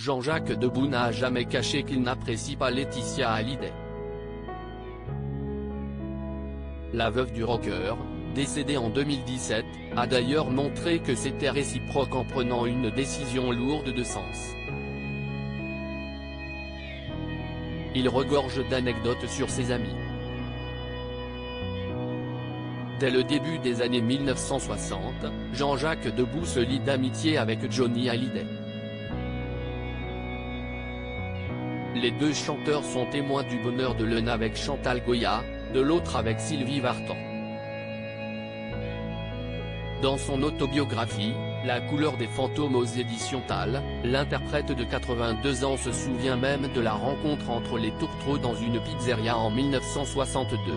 Jean-Jacques Debout n'a jamais caché qu'il n'apprécie pas Laetitia Hallyday. La veuve du rocker, décédée en 2017, a d'ailleurs montré que c'était réciproque en prenant une décision lourde de sens. Il regorge d'anecdotes sur ses amis. Dès le début des années 1960, Jean-Jacques Debout se lie d'amitié avec Johnny Hallyday. Les deux chanteurs sont témoins du bonheur de l'un avec Chantal Goya, de l'autre avec Sylvie Vartan. Dans son autobiographie, La couleur des fantômes aux éditions Tal, l'interprète de 82 ans se souvient même de la rencontre entre les tourtereaux dans une pizzeria en 1962.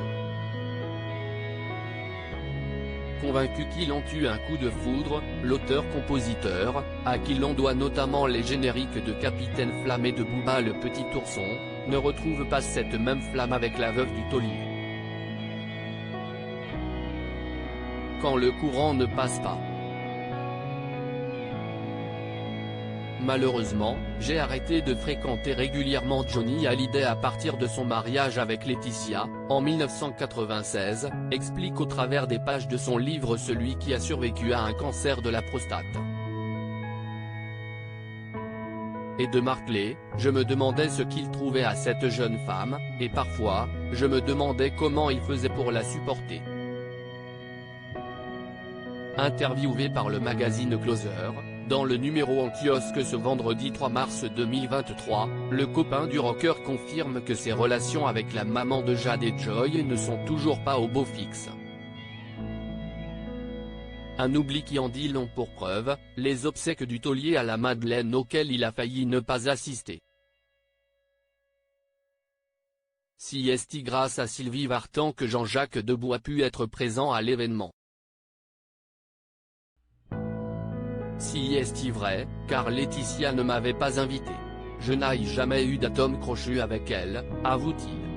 Convaincu qu'ils ont eu un coup de foudre, l'auteur-compositeur, à qui l'on doit notamment les génériques de Capitaine Flamme et de Booba le Petit Ourson, ne retrouve pas cette même flamme avec la veuve du taulier. Quand le courant ne passe pas. Malheureusement, j'ai arrêté de fréquenter régulièrement Johnny Hallyday à partir de son mariage avec Laetitia, en 1996, explique au travers des pages de son livre celui qui a survécu à un cancer de la prostate. Et de Marclay, je me demandais ce qu'il trouvait à cette jeune femme, et parfois, je me demandais comment il faisait pour la supporter. Interviewé par le magazine Closer, dans le numéro en kiosque ce vendredi 3 mars 2023, le copain du rocker confirme que ses relations avec la maman de Jade et Joy ne sont toujours pas au beau fixe. Un oubli qui en dit long pour preuve, les obsèques du taulier à la Madeleine auxquelles il a failli ne pas assister. Si est grâce à Sylvie Vartan que Jean-Jacques Debout a pu être présent à l'événement. Si est vrai, car Laetitia ne m'avait pas invité. Je n'ai jamais eu d'atome crochu avec elle, avoue-t-il.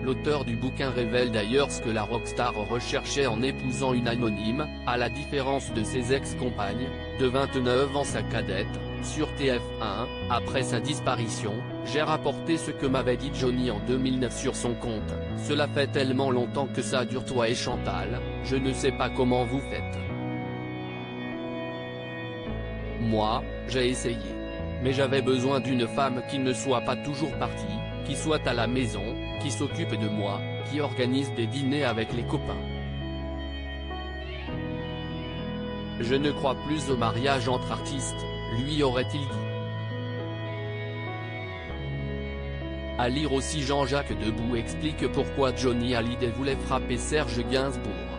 L'auteur du bouquin révèle d'ailleurs ce que la rockstar recherchait en épousant une anonyme, à la différence de ses ex-compagnes, de 29 ans sa cadette, sur TF1, après sa disparition, j'ai rapporté ce que m'avait dit Johnny en 2009 sur son compte, cela fait tellement longtemps que ça dure toi et Chantal, je ne sais pas comment vous faites. Moi, j'ai essayé. Mais j'avais besoin d'une femme qui ne soit pas toujours partie, qui soit à la maison, qui s'occupe de moi, qui organise des dîners avec les copains. Je ne crois plus au mariage entre artistes, lui aurait-il dit. À lire aussi Jean-Jacques Debout explique pourquoi Johnny Hallyday voulait frapper Serge Gainsbourg.